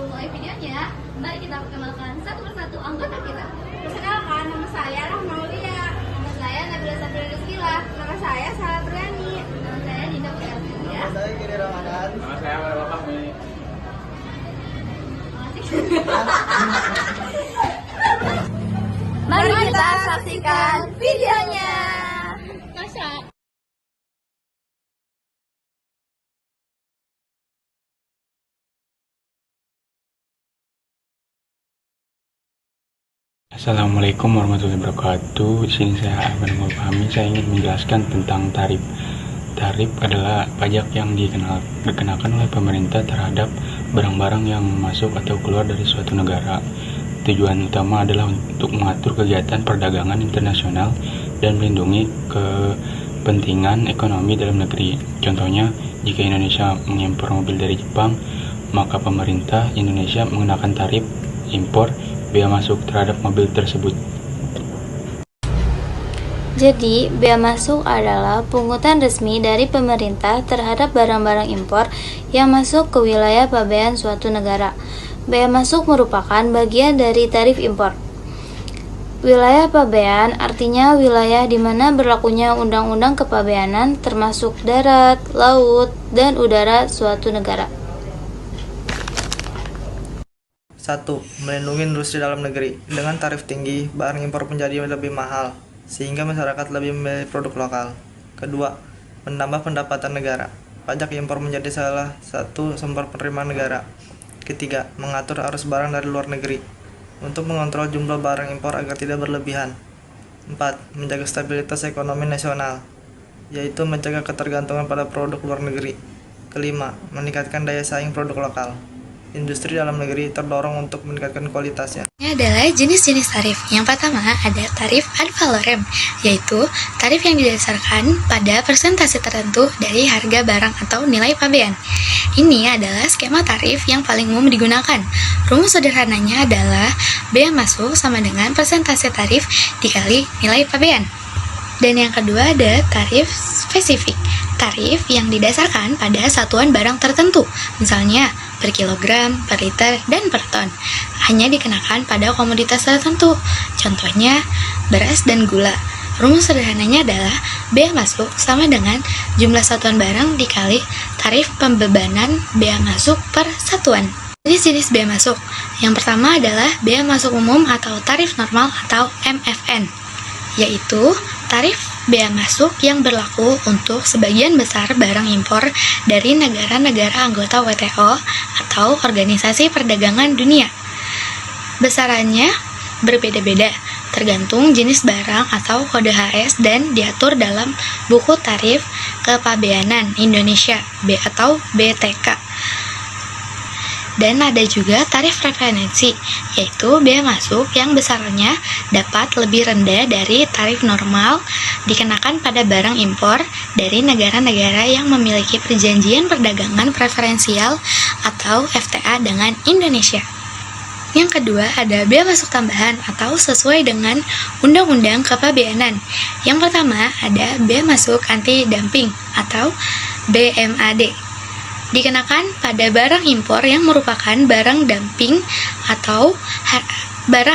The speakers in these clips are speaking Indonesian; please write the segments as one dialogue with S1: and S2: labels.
S1: memulai videonya, mari kita perkenalkan satu persatu anggota kita. Perkenalkan, nama saya Rahma Aulia. Nama saya Nabila Sabri Rizkila. Nama saya Sarah Priani. Nama saya Dinda Putri.
S2: Nama saya Giri Ramadan.
S3: Nama saya Amal Fahmi.
S1: Mari kita saksikan videonya.
S3: Assalamualaikum warahmatullahi wabarakatuh. Di sini saya Amal Fahmi. Saya ingin menjelaskan tentang tarif. Tarif adalah pajak yang dikenakan oleh pemerintah terhadap barang-barang yang masuk atau keluar dari suatu negara. Tujuan utama adalah untuk mengatur kegiatan perdagangan internasional dan melindungi kepentingan ekonomi dalam negeri. Contohnya, jika Indonesia mengimpor mobil dari Jepang, maka pemerintah Indonesia mengenakan tarif impor bea masuk terhadap mobil tersebut.
S4: Jadi, bea masuk adalah pungutan resmi dari pemerintah terhadap barang-barang impor yang masuk ke wilayah pabean suatu negara. Bea masuk merupakan bagian dari tarif impor. Wilayah pabean artinya wilayah di mana berlakunya undang-undang kepabeanan termasuk darat, laut, dan udara suatu negara.
S2: 1. Melindungi industri dalam negeri. Dengan tarif tinggi, barang impor menjadi lebih mahal, sehingga masyarakat lebih memilih produk lokal. Kedua, menambah pendapatan negara. Pajak impor menjadi salah satu sumber penerimaan negara. Ketiga, mengatur arus barang dari luar negeri, untuk mengontrol jumlah barang impor agar tidak berlebihan. 4. Menjaga stabilitas ekonomi nasional, yaitu mencegah ketergantungan pada produk luar negeri. Kelima, meningkatkan daya saing produk lokal. Industri dalam negeri terdorong untuk meningkatkan kualitasnya.
S4: Ini adalah jenis-jenis tarif. Yang pertama ada tarif ad valorem, yaitu tarif yang didasarkan pada persentase tertentu dari harga barang atau nilai pabean. Ini adalah skema tarif yang paling umum digunakan. Rumus sederhananya adalah bea masuk sama dengan persentase tarif dikali nilai pabean. Dan yang kedua ada tarif spesifik. Tarif yang didasarkan pada satuan barang tertentu, misalnya per kilogram, per liter, dan per ton. Hanya dikenakan pada komoditas tertentu, contohnya beras dan gula. Rumus sederhananya adalah bea masuk sama dengan jumlah satuan barang dikali tarif pembebanan bea masuk per satuan. Jenis-jenis bea masuk. Yang pertama adalah bea masuk umum atau tarif normal atau MFN, yaitu tarif bea masuk yang berlaku untuk sebagian besar barang impor dari negara-negara anggota WTO atau Organisasi Perdagangan Dunia. Besarannya berbeda-beda, tergantung jenis barang atau kode HS dan diatur dalam Buku Tarif Kepabeanan Indonesia atau BTK. Dan ada juga tarif referensi, yaitu bea masuk yang besarannya dapat lebih rendah dari tarif normal dikenakan pada barang impor dari negara-negara yang memiliki perjanjian perdagangan preferensial atau FTA dengan Indonesia. Yang kedua ada bea masuk tambahan atau sesuai dengan Undang-Undang Kepabeanan. Yang pertama ada bea masuk anti dumping atau BMAD. Dikenakan pada barang impor yang merupakan barang dumping atau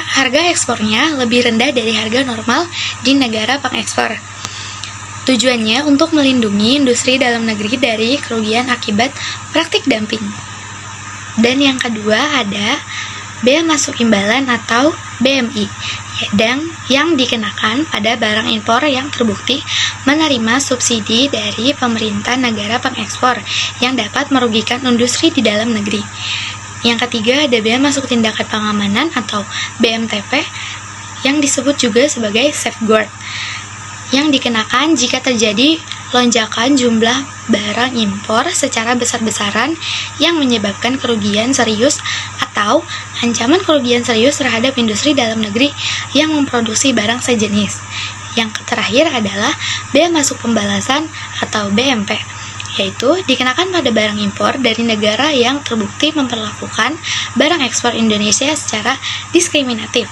S4: harga ekspornya lebih rendah dari harga normal di negara pengekspor. Tujuannya untuk melindungi industri dalam negeri dari kerugian akibat praktik dumping. Dan yang kedua ada bea masuk imbalan atau BMI, yang dikenakan pada barang impor yang terbukti menerima subsidi dari pemerintah negara pengekspor yang dapat merugikan industri di dalam negeri. Yang ketiga ada bea masuk tindakan pengamanan atau BMTP, yang disebut juga sebagai safeguard, yang dikenakan jika terjadi lonjakan jumlah barang impor secara besar-besaran yang menyebabkan kerugian serius atau ancaman kerugian serius terhadap industri dalam negeri yang memproduksi barang sejenis. Yang terakhir adalah bea masuk pembalasan atau BMP, yaitu dikenakan pada barang impor dari negara yang terbukti memperlakukan barang ekspor Indonesia secara diskriminatif.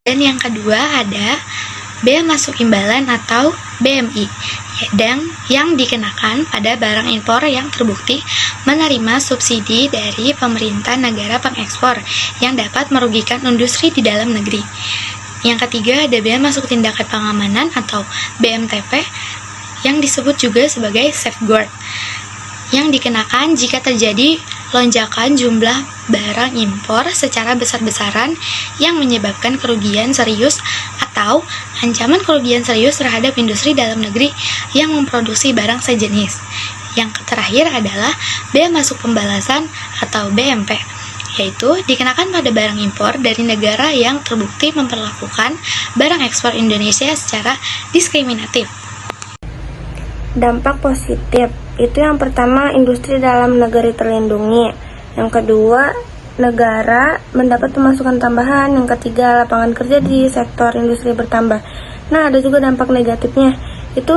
S4: Dan yang kedua ada bea masuk imbalan atau BMI, dan yang dikenakan pada barang impor yang terbukti menerima subsidi dari pemerintah negara pengekspor yang dapat merugikan industri di dalam negeri. Yang ketiga ada bea masuk tindakan pengamanan atau BMTP yang disebut juga sebagai safeguard, yang dikenakan jika terjadi lonjakan jumlah barang impor secara besar-besaran yang menyebabkan kerugian serius atau ancaman kerugian serius terhadap industri dalam negeri yang memproduksi barang sejenis. Yang terakhir adalah bea masuk pembalasan atau BMP, yaitu dikenakan pada barang impor dari negara yang terbukti memperlakukan barang ekspor Indonesia secara diskriminatif.
S5: Dampak positif itu yang pertama, industri dalam negeri terlindungi. Yang kedua, negara mendapat pemasukan tambahan. Yang ketiga, lapangan kerja di sektor industri bertambah. Nah, ada juga dampak negatifnya. Itu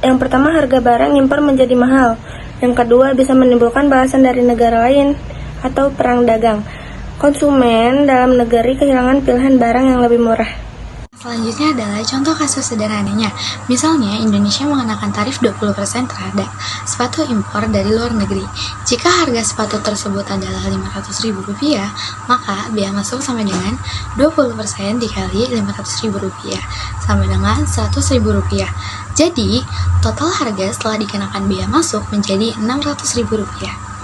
S5: yang pertama, harga barang impor menjadi mahal. Yang kedua, bisa menimbulkan balasan dari negara lain atau perang dagang. Konsumen dalam negeri kehilangan pilihan barang yang lebih murah.
S4: Selanjutnya adalah contoh kasus sederhananya. Misalnya, Indonesia mengenakan tarif 20% terhadap sepatu impor dari luar negeri. Jika harga sepatu tersebut adalah Rp500.000, maka bea masuk sama dengan 20% dikali Rp500.000 sama dengan Rp100.000. Jadi, total harga setelah dikenakan bea masuk menjadi Rp600.000.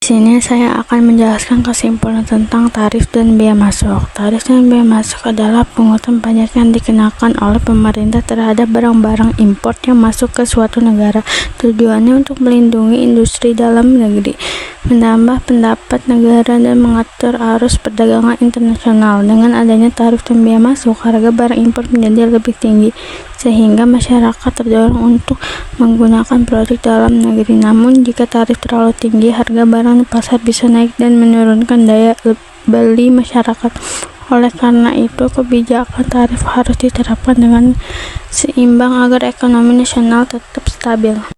S6: Di sini saya akan menjelaskan kesimpulan tentang tarif dan bea masuk. Tarif dan bea masuk adalah pungutan pajak yang dikenakan oleh pemerintah terhadap barang-barang impor yang masuk ke suatu negara. Tujuannya untuk melindungi industri dalam negeri, menambah pendapat negara, dan mengatur arus perdagangan internasional. Dengan adanya tarif dan bea masuk, harga barang impor menjadi lebih tinggi, sehingga masyarakat terdorong untuk menggunakan produk dalam negeri. Namun, jika tarif terlalu tinggi, harga barang di pasar bisa naik dan menurunkan daya beli masyarakat. Oleh karena itu, kebijakan tarif harus diterapkan dengan seimbang agar ekonomi nasional tetap stabil.